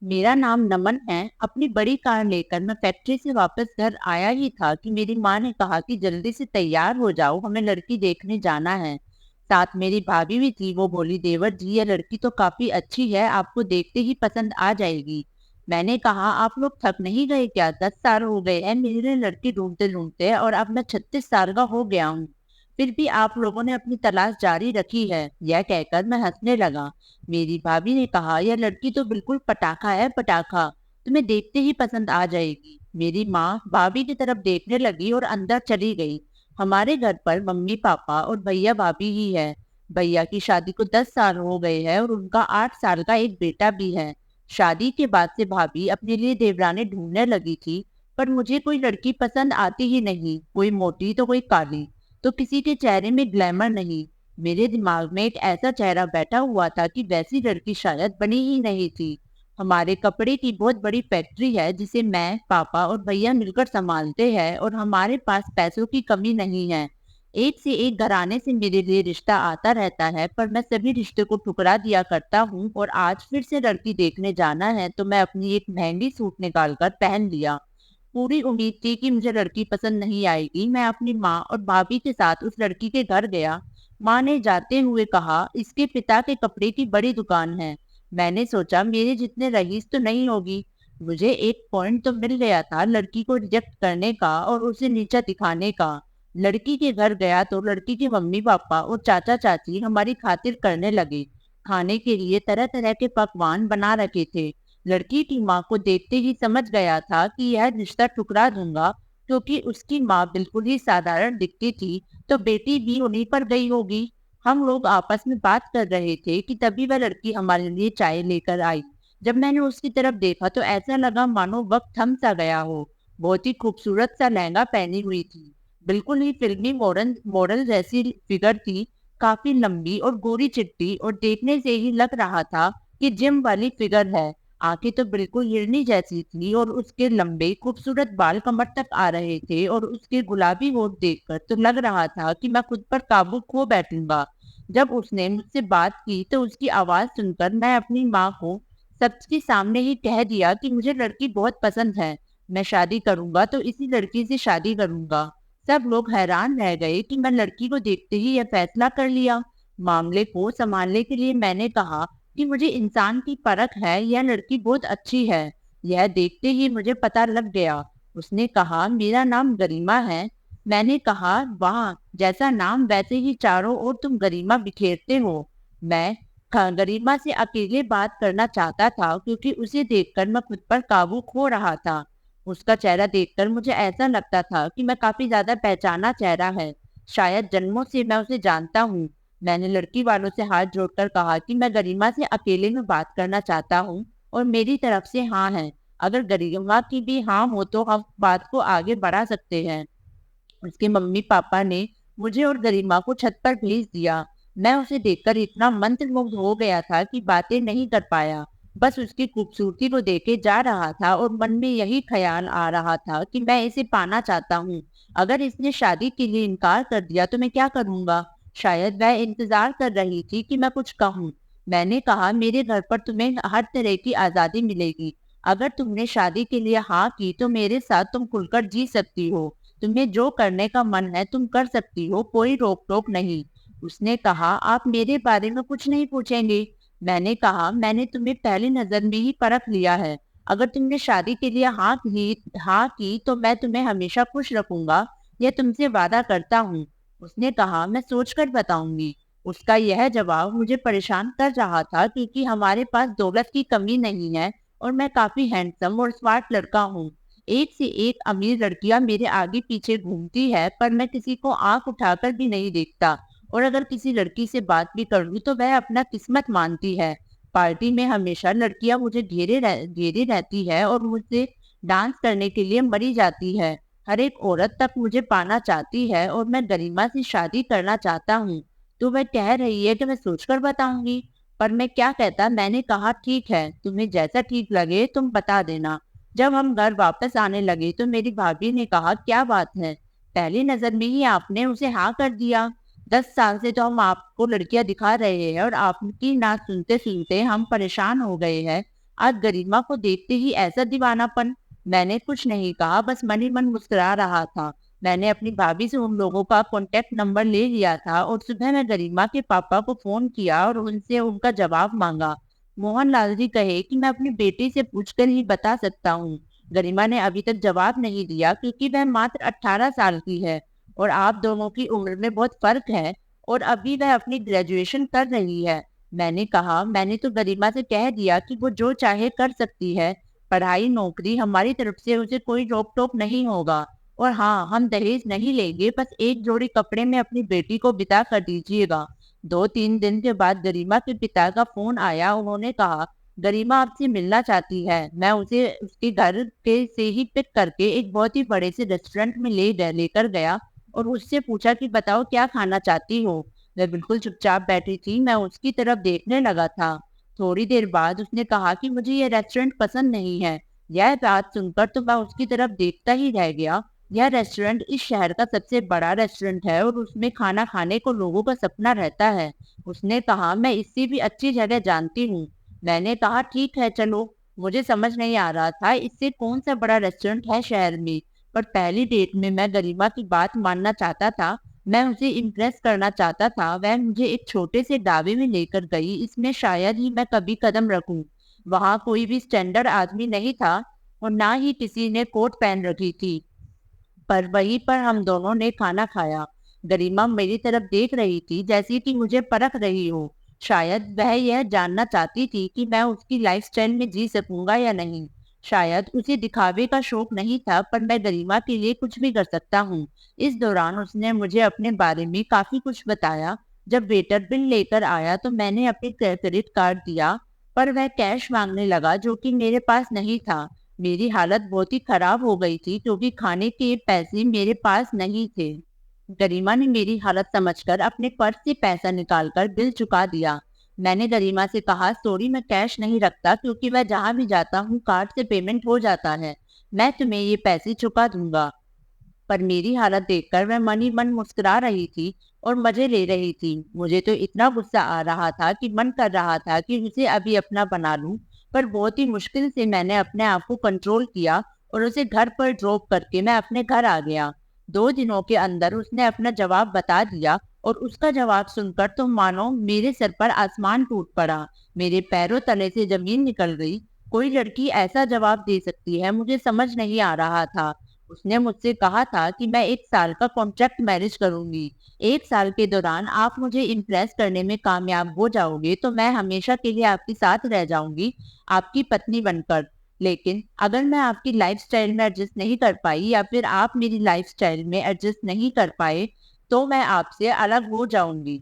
मेरा नाम नमन है। अपनी बड़ी कार लेकर मैं फैक्ट्री से वापस घर आया ही था कि मेरी माँ ने कहा कि जल्दी से तैयार हो जाओ, हमें लड़की देखने जाना है। साथ मेरी भाभी भी थी। वो बोली, देवर जी, ये लड़की तो काफी अच्छी है, आपको देखते ही पसंद आ जाएगी। मैंने कहा, आप लोग थक नहीं गए क्या? 10 साल हो गए हैं मेरे लिए लड़की ढूंढते ढूंढते, और अब मैं 36 साल का हो गया हूँ। फिर भी आप लोगों ने अपनी तलाश जारी रखी है। यह कहकर मैं हंसने लगा। मेरी भाभी ने कहा, यह लड़की तो बिल्कुल पटाखा है, पटाखा। तुम्हें देखते ही पसंद आ जाएगी। मेरी माँ भाभी की तरफ देखने लगी और अंदर चली गई। हमारे घर पर मम्मी पापा और भैया भाभी ही है। भैया की शादी को 10 साल हो गए हैं और उनका 8 साल का एक बेटा भी है। शादी के बाद से भाभी अपने लिए देवरानी ढूंढने लगी थी, पर मुझे कोई लड़की पसंद आती ही नहीं। कोई मोटी तो कोई काली, तो किसी के चेहरे में ग्लैमर नहीं। मेरे दिमाग में एक ऐसा चेहरा बैठा हुआ था कि वैसी लड़की शायद बनी ही नहीं थी। हमारे कपड़े की बहुत बड़ी फैक्ट्री है जिसे मैं, पापा और भैया मिलकर संभालते हैं, और हमारे पास पैसों की कमी नहीं है। एक से एक घराने से मेरे लिए रिश्ता आता रहता है, पर मैं सभी रिश्ते को ठुकरा दिया करता हूँ। और आज फिर से लड़की देखने जाना है तो मैं अपनी एक महंगी सूट निकाल कर पहन लिया। पूरी उम्मीद थी कि मुझे लड़की पसंद नहीं आएगी। मैं अपनी माँ और भाभी के साथ उस लड़की के घर गया। माँ ने जाते हुए कहा, इसके पिता के कपड़े की बड़ी दुकान है। मैंने सोचा, मेरे जितने रईस तो नहीं होगी। मुझे एक पॉइंट तो मिल गया था लड़की को रिजेक्ट करने का और उसे नीचा दिखाने का। लड़की के घर गया तो लड़की के मम्मी पापा और चाचा चाची हमारी खातिर करने लगे। खाने के लिए तरह तरह के पकवान बना रखे थे। लड़की की माँ को देखते ही समझ गया था कि यह रिश्ता ठुकरा दूंगा, क्योंकि उसकी माँ बिल्कुल ही साधारण दिखती थी, तो बेटी भी उन्हीं पर गई होगी। हम लोग आपस में बात कर रहे थे कि तभी वह लड़की हमारे लिए चाय लेकर आई। जब मैंने उसकी तरफ देखा तो ऐसा लगा मानो वक्त थम सा गया हो। बहुत ही खूबसूरत सा लहंगा पहनी हुई थी। बिल्कुल ही फिल्मी मॉडर्न मॉडल जैसी फिगर थी। काफी लंबी और गोरी चिट्टी, और देखने से ही लग रहा था कि जिम वाली फिगर है। आंखें तो बिल्कुल हिरनी जैसी थी, और उसके लंबे खूबसूरत बाल कमर तक आ रहे थे, और उसके गुलाबी होठ देखकर तो लग रहा था कि मैं खुद पर काबू खो बैठूंगा। जब उसने मुझसे बात की तो उसकी आवाज सुनकर मैं अपनी माँ को सबके सामने ही कह दिया कि मुझे लड़की बहुत पसंद है। मैं शादी करूंगा तो इसी लड़की से शादी करूंगा। सब लोग हैरान रह गए कि मैं लड़की को देखते ही यह फैसला कर लिया। मामले को संभालने के लिए मैंने कहा कि मुझे इंसान की परख है, यह लड़की बहुत अच्छी है। यह देखते ही मुझे पता लग गया। उसने कहा, मेरा नाम गरिमा है। मैंने कहा, वाह, जैसा नाम वैसे ही चारों ओर तुम गरिमा बिखेरते हो। मैं गरिमा से अकेले बात करना चाहता था, क्योंकि उसे देखकर मैं खुद पर काबू खो रहा था। उसका चेहरा देखकर मुझे ऐसा लगता था कि मैं काफी ज्यादा पहचाना चेहरा है। शायद जन्मों से मैं उसे जानता हूँ। मैंने लड़की वालों से हाथ जोड़कर कहा कि मैं गरिमा से अकेले में बात करना चाहता हूँ, और मेरी तरफ से हाँ है। अगर गरिमा की भी हाँ हो तो हम बात को आगे बढ़ा सकते हैं। उसके मम्मी पापा ने मुझे और गरिमा को छत पर भेज दिया। मैं उसे देखकर इतना मंत्रमुग्ध हो गया था कि बातें नहीं कर पाया। बस उसकी खूबसूरती को देखे जा रहा था, और मन में यही ख्याल आ रहा था कि मैं इसे पाना चाहता हूँ। अगर इसने शादी के लिए इनकार कर दिया तो मैं क्या करूँगा? शायद वह इंतजार कर रही थी कि मैं कुछ कहूँ। मैंने कहा, मेरे घर पर तुम्हें हर तरह की आजादी मिलेगी। अगर तुमने शादी के लिए हाँ की तो मेरे साथ तुम खुलकर जी सकती हो। तुम्हें जो करने का मन है तुम कर सकती हो, कोई रोक टोक नहीं। उसने कहा, आप मेरे बारे में कुछ नहीं पूछेंगे? मैंने कहा, मैंने तुम्हें पहली नजर में ही परख लिया है। अगर तुमने शादी के लिए हाँ की तो मैं तुम्हें हमेशा खुश रखूंगा, यह तुमसे वादा करता हूँ। उसने कहा, मैं सोच कर बताऊंगी। उसका यह जवाब मुझे परेशान कर रहा था, क्योंकि हमारे पास दौलत की कमी नहीं है, और मैं काफी हैंडसम और स्मार्ट लड़का हूँ। एक से एक अमीर लड़कियां मेरे आगे पीछे घूमती है, पर मैं किसी को आंख उठाकर भी नहीं देखता। और अगर किसी लड़की से बात भी करूँ तो वह अपना किस्मत मानती है। पार्टी में हमेशा लड़कियां मुझे घेरे रहती है और मुझसे डांस करने के लिए मरी जाती है। हर एक औरत तक मुझे पाना चाहती है, और मैं गरिमा से शादी करना चाहता हूँ। तो वह कह रही है कि मैं सोचकर बताऊंगी। पर मैं क्या कहता? मैंने कहा, ठीक है, तुम्हें जैसा ठीक लगे तुम बता देना। जब हम घर वापस आने लगे तो मेरी भाभी ने कहा, क्या बात है, पहली नजर में ही आपने उसे हाँ कर दिया? 10 साल से तो हम आपको लड़कियां दिखा रहे हैं, और आपकी ना सुनते सुनते हम परेशान हो गए हैं। आज गरिमा को देखते ही ऐसा दीवानापन। मैंने कुछ नहीं कहा, बस मन ही मन मुस्कुरा रहा था। मैंने अपनी भाभी से उन लोगों का कॉन्टेक्ट नंबर ले लिया था और सुबह मैं गरिमा के पापा को फोन किया और उनसे उनका जवाब मांगा। मोहन लाल जी कहे कि मैं अपनी बेटी से पूछकर ही बता सकता हूँ। गरिमा ने अभी तक जवाब नहीं दिया क्योंकि वह मात्र 18 साल की है और आप दोनों की उम्र में बहुत फर्क है और अभी वह अपनी ग्रेजुएशन कर रही है। मैंने कहा, मैंने तो गरिमा से कह दिया कि वो जो चाहे कर सकती है। पढ़ाई नौकरी हमारी तरफ से उसे कोई रोक टोक नहीं होगा। और हाँ, हम दहेज नहीं लेंगे, बस एक जोड़ी कपड़े में अपनी बेटी को बिता कर दीजिएगा। 2-3 दिन के बाद गरिमा के पिता का फोन आया। उन्होंने कहा, गरिमा आपसे मिलना चाहती है। मैं उसे उसके घर के से ही पिक करके एक बहुत ही बड़े से रेस्टोरेंट में लेकर गया और उससे पूछा कि बताओ क्या खाना चाहती हो। वह बिल्कुल चुपचाप बैठी थी। मैं उसकी तरफ देखने लगा था। थोड़ी देर बाद उसने कहा कि मुझे यह रेस्टोरेंट पसंद नहीं है। यह बात सुनकर तो मैं उसकी तरफ देखता ही रह गया। यह रेस्टोरेंट इस शहर का सबसे बड़ा रेस्टोरेंट है और उसमें खाना खाने को लोगों का सपना रहता है। उसने कहा, मैं इससे भी अच्छी जगह जानती हूँ। मैंने कहा, ठीक है चलो। मुझे समझ नहीं आ रहा था इससे कौन सा बड़ा रेस्टोरेंट है शहर में, पर पहली डेट में मैं गरिमा की बात मानना चाहता था। मैं उसे इम्प्रेस करना चाहता था। वह मुझे एक छोटे से ढाबे में लेकर गई। इसमें शायद ही मैं कभी कदम रखूं। वहां कोई भी स्टैंडर्ड आदमी नहीं था और ना ही किसी ने कोट पहन रखी थी। पर वहीं पर हम दोनों ने खाना खाया। गरिमा मेरी तरफ देख रही थी जैसे कि मुझे परख रही हो। शायद वह यह जानना चाहती थी कि मैं उसकी लाइफस्टाइल में जी सकूंगा या नहीं। शायद उसे दिखावे का शौक नहीं था, पर मैं गरिमा के लिए कुछ भी कर सकता हूँ। इस दौरान उसने मुझे अपने बारे में काफी कुछ बताया। जब वेटर बिल लेकर आया तो मैंने अपने क्रेडिट कार्ड दिया, पर वह कैश मांगने लगा जो कि मेरे पास नहीं था। मेरी हालत बहुत ही खराब हो गई थी क्योंकि खाने के पैसे मेरे पास नहीं थे। गरिमा ने मेरी हालत समझकर अपने पर्स से पैसा निकालकर बिल चुका दिया। मैंने गरिमा से कहा, सॉरी मैं कैश नहीं रखता क्योंकि मैं जहाँ भी जाता हूँ कार्ड से पेमेंट हो जाता है। मैं तुम्हें ये पैसे चुका दूंगा। पर मेरी हालत देखकर वह मन ही मन मुस्कुरा रही थी और मजे ले रही थी। मुझे तो इतना गुस्सा आ रहा था कि मन कर रहा था कि उसे अभी अपना बना लूं, पर बहुत ही मुश्किल से मैंने अपने आप को कंट्रोल किया और उसे घर पर ड्रॉप करके मैं अपने घर आ गया। 2 दिनों के अंदर उसने अपना जवाब बता दिया और उसका जवाब सुनकर तो मानो मेरे सर पर आसमान टूट पड़ा। मेरे पैरों तले से जमीन निकल गई। कोई लड़की ऐसा जवाब दे सकती है, मुझे समझ नहीं आ रहा था। उसने मुझसे कहा था कि मैं 1 साल का कॉन्ट्रैक्ट मैरिज करूंगी। 1 साल के दौरान आप मुझे इम्प्रेस करने में कामयाब हो जाओगे तो मैं हमेशा के लिए आपके साथ रह जाऊंगी, आपकी पत्नी बनकर। लेकिन अगर मैं आपकी लाइफस्टाइल में एडजस्ट नहीं कर पाई या फिर आप मेरी लाइफस्टाइल में एडजस्ट नहीं कर पाए तो मैं आपसे अलग हो जाऊंगी।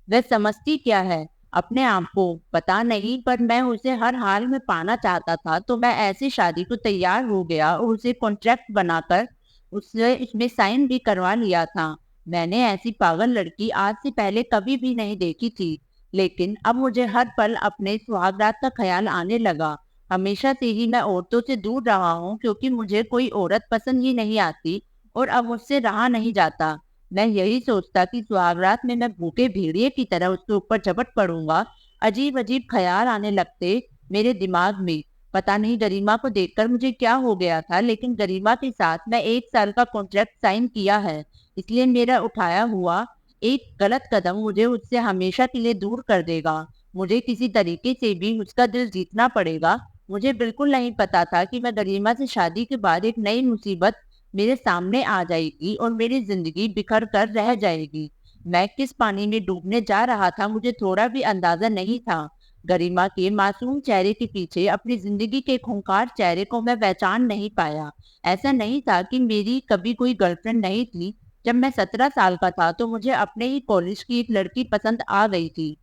वह समझती क्या है अपने आप को पता नहीं, पर मैं उसे हर हाल में पाना चाहता था तो मैं ऐसी शादी को तैयार हो गया और उसे कॉन्ट्रैक्ट बनाकर उससे इसमें साइन भी करवा लिया था। मैंने ऐसी पागल लड़की आज से पहले कभी भी नहीं देखी थी। लेकिन अब मुझे हर पल अपने सुहागरात का ख्याल आने लगा। हमेशा से ही मैं औरतों से दूर रहा हूँ क्योंकि मुझे कोई औरत पसंद ही नहीं आती और अब मुझसे रहा नहीं जाता। मैं यही सोचता कि सुहागरात में मैं भूखे भेड़िए की तरह उसके ऊपर झपट पड़ूंगा। अजीब अजीब ख्याल आने लगते मेरे दिमाग में। पता नहीं गरिमा को देखकर मुझे क्या हो गया था, लेकिन गरिमा के साथ मैं 1 साल का कॉन्ट्रैक्ट साइन किया है। इसलिए मेरा उठाया हुआ एक गलत कदम मुझे उससे हमेशा के लिए दूर कर देगा। मुझे किसी तरीके से भी उसका दिल जीतना पड़ेगा। मुझे बिल्कुल नहीं पता था कि मैं गरिमा से शादी के बाद एक नई मुसीबत मेरे सामने आ जाएगी और मेरी जिंदगी बिखर कर रह जाएगी। मैं किस पानी में डूबने जा रहा था मुझे थोड़ा भी अंदाजा नहीं था। गरिमा के मासूम चेहरे के पीछे अपनी जिंदगी के खूंखार चेहरे को मैं पहचान नहीं पाया। ऐसा नहीं था कि मेरी कभी कोई गर्लफ्रेंड नहीं थी। जब मैं 17 साल का था तो मुझे अपने ही कॉलेज की एक लड़की पसंद आ गई थी।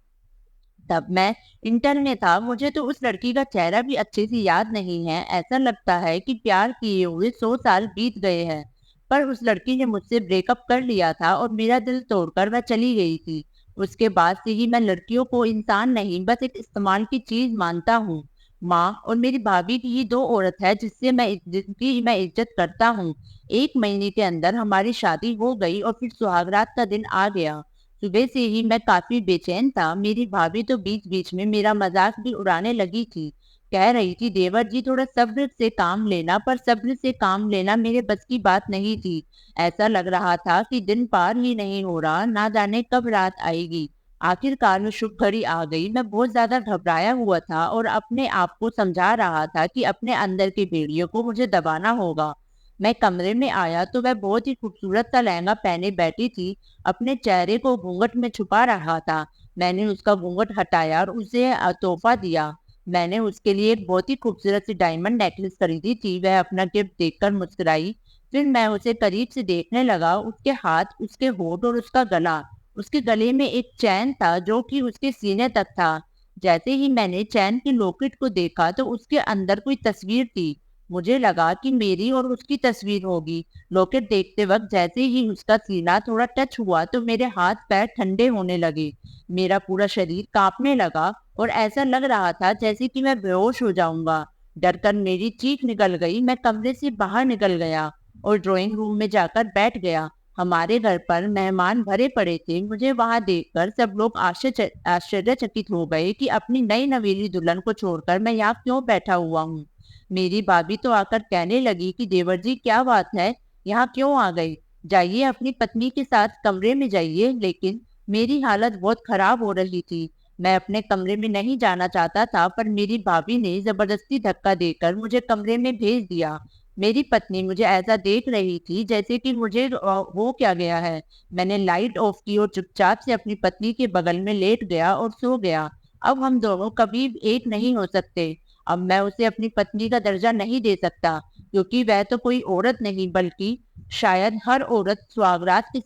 तब मैं इंटर में था। मुझे तो उस लड़की का चेहरा भी अच्छे से याद नहीं है। ऐसा लगता है कि प्यार किए हुए 100 साल बीत गए हैं। पर उस लड़की ने मुझसे ब्रेकअप कर लिया था और मेरा दिल तोड़कर वह चली गई थी। उसके बाद से ही मैं लड़कियों को इंसान नहीं बस एक इस्तेमाल की चीज मानता हूँ। माँ और मेरी भाभी की ही दो औरत है जिनकी मैं इज्जत करता हूँ। 1 महीने के अंदर हमारी शादी हो गई और फिर सुहागरात का दिन आ गया। सुबह से ही मैं काफी बेचैन था। मेरी भाभी तो बीच बीच में मेरा मजाक भी उड़ाने लगी थी। कह रही थी, देवर जी थोड़ा सब्र से काम लेना, पर सब्र से काम लेना मेरे बस की बात नहीं थी। ऐसा लग रहा था कि दिन पार ही नहीं हो रहा, ना जाने कब रात आएगी। आखिरकार वो शुभ घड़ी आ गई। मैं बहुत ज्यादा घबराया हुआ था और अपने आप को समझा रहा था कि अपने अंदर की भेड़ियों को मुझे दबाना होगा। मैं कमरे में आया तो वह बहुत ही खूबसूरत सा लहंगा पहने बैठी थी, अपने चेहरे को घूंघट में छुपा रहा था। मैंने उसका घूंघट हटाया और उसे तोहफा दिया। मैंने उसके लिए एक बहुत ही खूबसूरत सी डायमंड नेकलेस खरीदी थी। वह अपना गिफ्ट देखकर मुस्कुराई। फिर मैं उसे करीब से देखने लगा। उसके हाथ, उसके होठ और उसका गला। उसके गले में एक चैन था जो कि उसके सीने तक था। जैसे ही मैंने चैन की लॉकेट को देखा तो उसके अंदर कोई तस्वीर थी। मुझे लगा कि मेरी और उसकी तस्वीर होगी। लॉकेट देखते वक्त जैसे ही उसका सीना थोड़ा टच हुआ तो मेरे हाथ पैर ठंडे होने लगे। मेरा पूरा शरीर कांपने लगा और ऐसा लग रहा था जैसे कि मैं बेहोश हो जाऊंगा। डरकर मेरी चीख निकल गई। मैं कमरे से बाहर निकल गया और ड्राइंग रूम में जाकर बैठ गया। हमारे घर पर मेहमान भरे पड़े थे। मुझे वहां देखकर सब लोग आश्चर्यचकित हो गए कि अपनी नई नवेली दुल्हन को छोड़कर मैं यहाँ क्यों बैठा हुआ हूँ। मेरी भाभी तो आकर कहने लगी कि देवर जी क्या बात है, यहाँ क्यों आ गई? जाइए अपनी पत्नी के साथ कमरे में जाइए। लेकिन मेरी हालत बहुत खराब हो रही थी। मैं अपने कमरे में नहीं जाना चाहता था, पर मेरी भाभी ने जबरदस्ती धक्का देकर मुझे कमरे में भेज दिया। मेरी पत्नी मुझे ऐसा देख रही थी जैसे कि मुझे हो क्या गया है। मैंने लाइट ऑफ की और चुपचाप से अपनी पत्नी के बगल में लेट गया और सो गया। अब हम दोनों कभी एक नहीं हो सकते। अब मैं उसे अपनी पत्नी का दर्जा नहीं दे सकता, क्योंकि वह तो कोई औरत नहीं, बल्कि शायद हर औरत सुहागरात के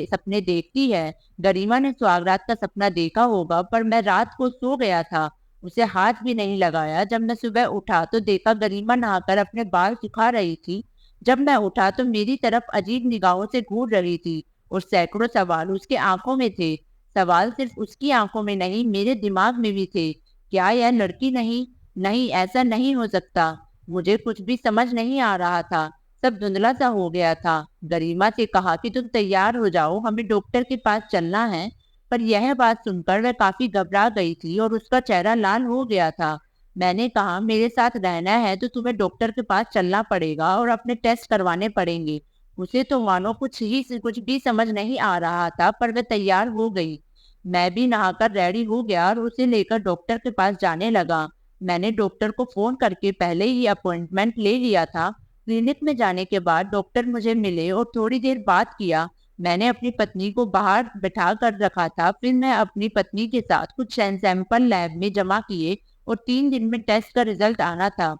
सपने देखती है। गरिमा ने सुहागरात का सपना देखा होगा, पर मैं रात को सो गया था। उसे हाथ भी नहीं लगाया। जब मैं सुबह उठा तो देखा गरिमा नहाकर अपने बाल सुखा रही थी। जब मैं उठा तो मेरी तरफ अजीब निगाहों से घूर रही थी और सैकड़ों सवाल उसके आंखों में थे। सवाल सिर्फ उसकी आंखों में नहीं, मेरे दिमाग में भी थे। क्या यह लड़की नहीं? नहीं, ऐसा नहीं हो सकता। मुझे कुछ भी समझ नहीं आ रहा था। सब धुंधला सा हो गया था। गरिमा से कहा कि तुम तैयार हो जाओ, हमें डॉक्टर के पास चलना है। पर यह बात सुनकर वह काफी घबरा गई थी और उसका चेहरा लाल हो गया था। मैंने कहा, मेरे साथ रहना है तो तुम्हें डॉक्टर के पास चलना पड़ेगा और अपने टेस्ट करवाने पड़ेंगे। उसे तो मानो कुछ भी समझ नहीं आ रहा था, पर वह तैयार हो गई। मैं भी नहाकर रेडी हो गया और उसे लेकर डॉक्टर के पास जाने लगा। मैंने डॉक्टर को फोन करके पहले ही अपॉइंटमेंट ले लिया था। क्लिनिक में जाने के बाद डॉक्टर मुझे मिले और थोड़ी देर बात किया। मैंने अपनी पत्नी को बाहर बैठा कर रखा था। फिर मैं अपनी पत्नी के साथ कुछ सैंपल लैब में जमा किए और 3 दिन में टेस्ट का रिजल्ट आना था।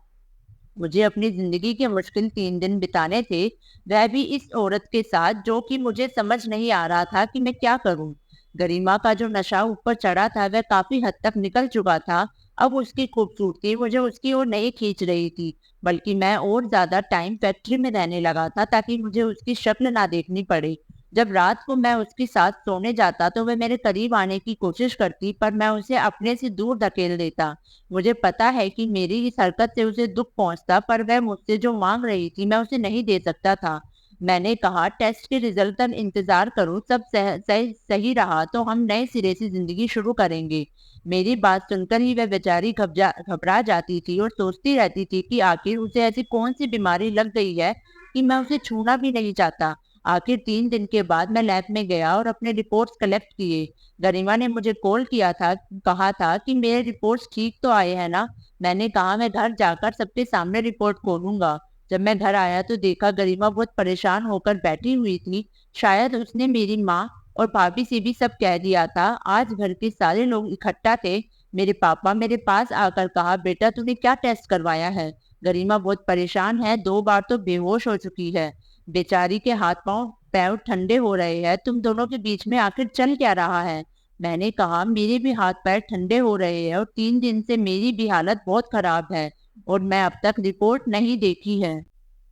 मुझे अपनी जिंदगी के मुश्किल 3 दिन बिताने थे, वह भी इस औरत के साथ जो कि मुझे समझ नहीं आ रहा था कि मैं क्या करूं। गरिमा का जो नशा ऊपर चढ़ा था वह काफी हद तक निकल चुका था। अब उसकी खूबसूरती मुझे उसकी ओर नहीं खींच रही थी, बल्कि मैं और ज्यादा टाइम फैक्ट्री में रहने लगा था ताकि मुझे उसकी शक्ल ना देखनी पड़े। जब रात को मैं उसके साथ सोने जाता तो वह मेरे करीब आने की कोशिश करती, पर मैं उसे अपने से दूर धकेल देता। मुझे पता है कि मेरी इस हरकत से उसे दुख पहुंचता, पर वह मुझसे जो मांग रही थी मैं उसे नहीं दे सकता था। मैंने कहा, टेस्ट के रिजल्ट तक इंतजार करो, सब सही रहा तो हम नए सिरे से जिंदगी शुरू करेंगे। मेरी बात सुनकर ही वह बेचारी घबरा जाती थी और सोचती रहती थी कि आखिर उसे ऐसी कौन सी बीमारी लग गई है कि मैं उसे छूना भी नहीं चाहता। आखिर 3 दिन के बाद मैं लैब में गया और अपने रिपोर्ट्स कलेक्ट किए। गरिमा ने मुझे कॉल किया था, कहा था कि मेरे रिपोर्ट्स ठीक तो आए हैं ना। मैंने कहा, मैं घर जाकर सबके सामने रिपोर्ट खोलूंगा। जब मैं घर आया तो देखा गरिमा बहुत परेशान होकर बैठी हुई थी। शायद उसने मेरी माँ और भाभी से भी सब कह दिया था। आज घर के सारे लोग इकट्ठा थे। मेरे पापा मेरे पास आकर कहा, बेटा तूने क्या टेस्ट करवाया है? गरिमा बहुत परेशान है, 2 बार तो बेहोश हो चुकी है। बेचारी के हाथ पांव पैर ठंडे हो रहे हैं। तुम दोनों के बीच में आखिर चल क्या रहा है? मैंने कहा, मेरे भी हाथ पैर ठंडे हो रहे हैं और 3 दिन से मेरी भी हालत बहुत खराब है और मैं अब तक रिपोर्ट नहीं देखी है।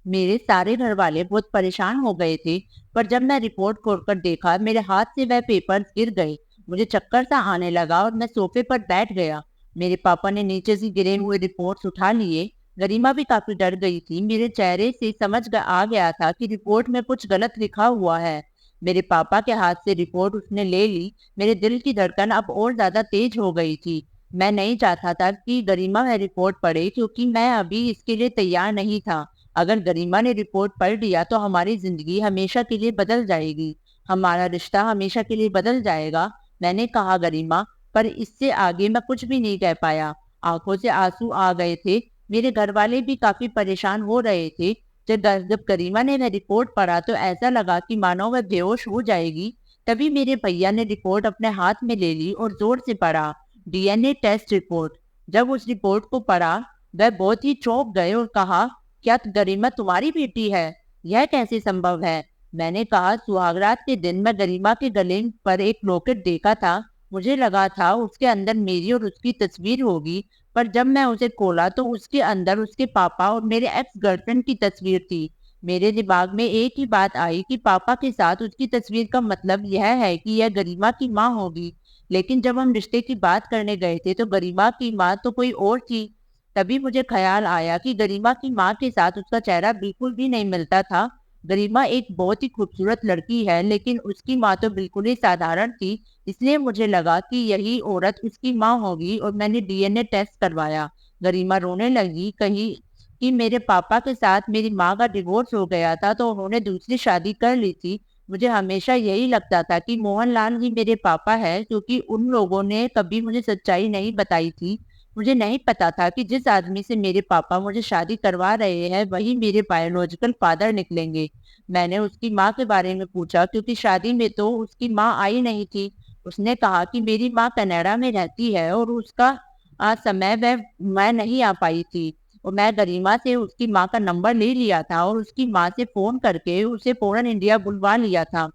मेरे सारे घर वाले बहुत परेशान हो गए थे, पर जब मैं रिपोर्ट खोलकर देखा मेरे हाथ से वह पेपर्स गिर गए। मुझे चक्कर सा आने लगा और मैं सोफे पर बैठ गया। मेरे पापा ने नीचे से गिरे हुए रिपोर्ट्स उठा लिए। गरिमा भी काफी डर गई थी। मेरे चेहरे से आ गया था कि रिपोर्ट में कुछ गलत लिखा हुआ है। मेरे पापा के हाथ से रिपोर्ट उसने ले ली। मेरे दिल की धड़कन अब और ज्यादा तेज हो गई थी। मैं नहीं चाहता था कि गरिमा वह रिपोर्ट पढ़े क्योंकि मैं अभी इसके लिए तैयार नहीं था। अगर गरिमा ने रिपोर्ट पढ़ लिया तो हमारी जिंदगी हमेशा के लिए बदल जाएगी, हमारा रिश्ता हमेशा के लिए बदल जाएगा। मैंने कहा गरिमा, पर इससे आगे मैं कुछ भी नहीं कह पाया। आंखों से आंसू आ गए थे। मेरे घर वाले भी काफी परेशान हो रहे थे। जब गरिमा ने वह रिपोर्ट पढ़ा तो ऐसा लगा कि मानो वह बेहोश हो जाएगी। तभी मेरे भैया ने रिपोर्ट अपने हाथ में ले ली और जोर से पढ़ा, डीएनए टेस्ट रिपोर्ट। जब उस रिपोर्ट को पढ़ा, वह बहुत ही चौंक गए और कहा, क्या गरिमा तुम्हारी बेटी है? यह कैसे संभव है? मैंने कहा, सुहागरात के दिन मैं गरिमा के गले पर एक लॉकेट देखा था। मुझे लगा था उसके अंदर मेरी और उसकी तस्वीर होगी, पर जब मैं उसे खोला तो उसके अंदर उसके पापा और मेरे एक्स गर्लफ्रेंड की तस्वीर थी। मेरे दिमाग में एक ही बात आई कि पापा के साथ उसकी तस्वीर का मतलब यह है कि यह गरिमा की माँ होगी। लेकिन जब हम रिश्ते की बात करने गए थे तो गरिमा की माँ तो कोई और थी। तभी मुझे ख्याल आया कि गरिमा की माँ के साथ उसका चेहरा बिल्कुल भी नहीं मिलता था। गरिमा एक बहुत ही खूबसूरत लड़की है, लेकिन उसकी माँ तो बिल्कुल ही साधारण थी। इसलिए मुझे लगा कि यही औरत उसकी माँ होगी और मैंने डीएनए टेस्ट करवाया। गरिमा रोने लगी, कही कि मेरे पापा के साथ मेरी माँ का डिवोर्स हो गया था तो उन्होंने दूसरी शादी कर ली थी। मुझे हमेशा यही लगता था कि मोहनलाल ही मेरे पापा है, क्योंकि उन लोगों ने कभी मुझे सच्चाई नहीं बताई थी। मुझे नहीं पता था कि जिस आदमी से मेरे पापा मुझे शादी करवा रहे हैं वही मेरे बायोलॉजिकल फादर निकलेंगे। मैंने उसकी माँ के बारे में पूछा, क्योंकि शादी में तो उसकी माँ आई नहीं थी। उसने कहा कि मेरी माँ कनाडा में रहती है और उसका समय वह मैं नहीं आ पाई थी। और मैं गरिमा से उसकी माँ का नंबर ले लिया था और उसकी माँ से फोन करके उसे फौरन इंडिया बुलवा लिया था।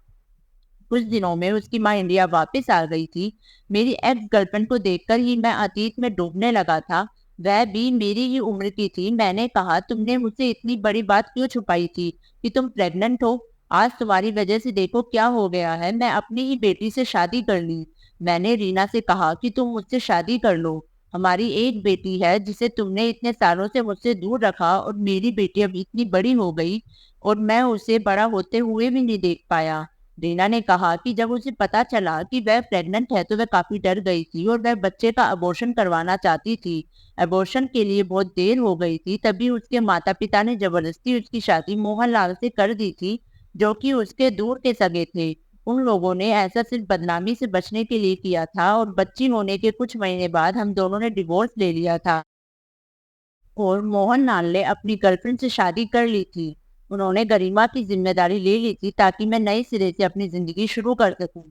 कुछ दिनों में उसकी माँ इंडिया वापस आ गई थी। मेरी एक्स गर्लफ्रेंड को देखकर ही मैं अतीत में डूबने लगा था। वह भी मेरी ही उम्र की थी। मैंने कहा, तुमने मुझसे इतनी बड़ी बात क्यों छुपाई थी कि तुम प्रेग्नेंट हो? आज तुम्हारी वजह से देखो क्या हो गया है। मैं अपनी ही बेटी से शादी कर ली। मैंने रीना से कहा कि तुम मुझसे शादी कर लो। हमारी एक बेटी है जिसे तुमने इतने सालों से मुझसे दूर रखा, और मेरी बेटी अब इतनी बड़ी हो गई और मैं उसे बड़ा होते हुए भी नहीं देख पाया। रीना ने कहा कि जब उसे पता चला कि वह प्रेग्नेंट है तो वह काफी डर गई थी और वह बच्चे का अबॉर्शन करवाना चाहती थी। अबॉर्शन के लिए बहुत देर हो गई थी। तभी उसके माता पिता ने जबरदस्ती उसकी शादी मोहनलाल से कर दी थी, जो कि उसके दूर के सगे थे। उन लोगों ने ऐसा सिर्फ बदनामी से बचने के लिए किया था, और बच्ची होने के कुछ महीने बाद हम दोनों ने डिवोर्स ले लिया था और मोहनलाल ने अपनी गर्लफ्रेंड से शादी कर ली थी। उन्होंने गरिमा की जिम्मेदारी ले ली थी ताकि मैं नए सिरे से अपनी जिंदगी शुरू कर सकूं।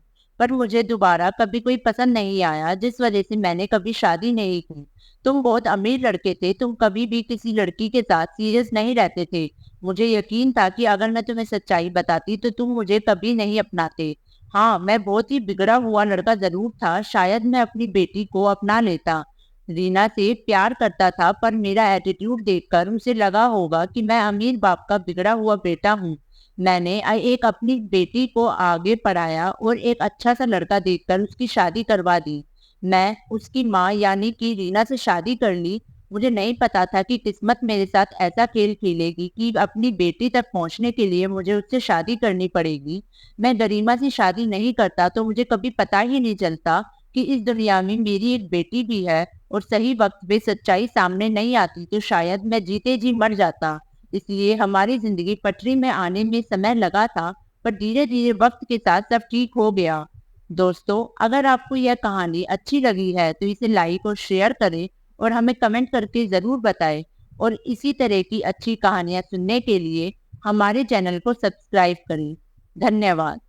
पर मुझे दोबारा कभी कोई पसंद नहीं आया, जिस वजह से मैंने कभी शादी नहीं की। तुम बहुत अमीर लड़के थे, तुम कभी भी किसी लड़की के साथ सीरियस नहीं रहते थे। मुझे यकीन था कि अगर मैं तुम्हें सच्चाई बताती तो तुम मुझे कभी नहीं अपनाते। हाँ, मैं बहुत ही बिगड़ा हुआ लड़का जरूर था। शायद मैं अपनी बेटी को अपना लेता, रीना से प्यार करता था, पर मेरा एटीट्यूड देखकर उसे लगा होगा कि मैं अमीर बाप का बिगड़ा हुआ बेटा हूँ। मैंने एक अपनी बेटी को आगे पढ़ाया और एक अच्छा सा लड़का देखकर उसकी शादी करवा दी। मैं उसकी माँ यानी कि रीना से शादी कर ली। मुझे नहीं पता था कि किस्मत मेरे साथ ऐसा खेल खेलेगी कि अपनी बेटी तक पहुंचने के लिए मुझे उससे शादी करनी पड़ेगी। मैं गरिमा से शादी नहीं करता तो मुझे कभी पता ही नहीं चलता कि इस दुनिया में मेरी एक बेटी भी है, और सही वक्त पे सच्चाई सामने नहीं आती तो शायद मैं जीते जी मर जाता। इसलिए हमारी जिंदगी पटरी में आने में समय लगा था, पर धीरे धीरे वक्त के साथ सब ठीक हो गया। दोस्तों, अगर आपको यह कहानी अच्छी लगी है तो इसे लाइक और शेयर करें और हमें कमेंट करके जरूर बताएं। और इसी तरह की अच्छी कहानियां सुनने के लिए हमारे चैनल को सब्सक्राइब करें। धन्यवाद।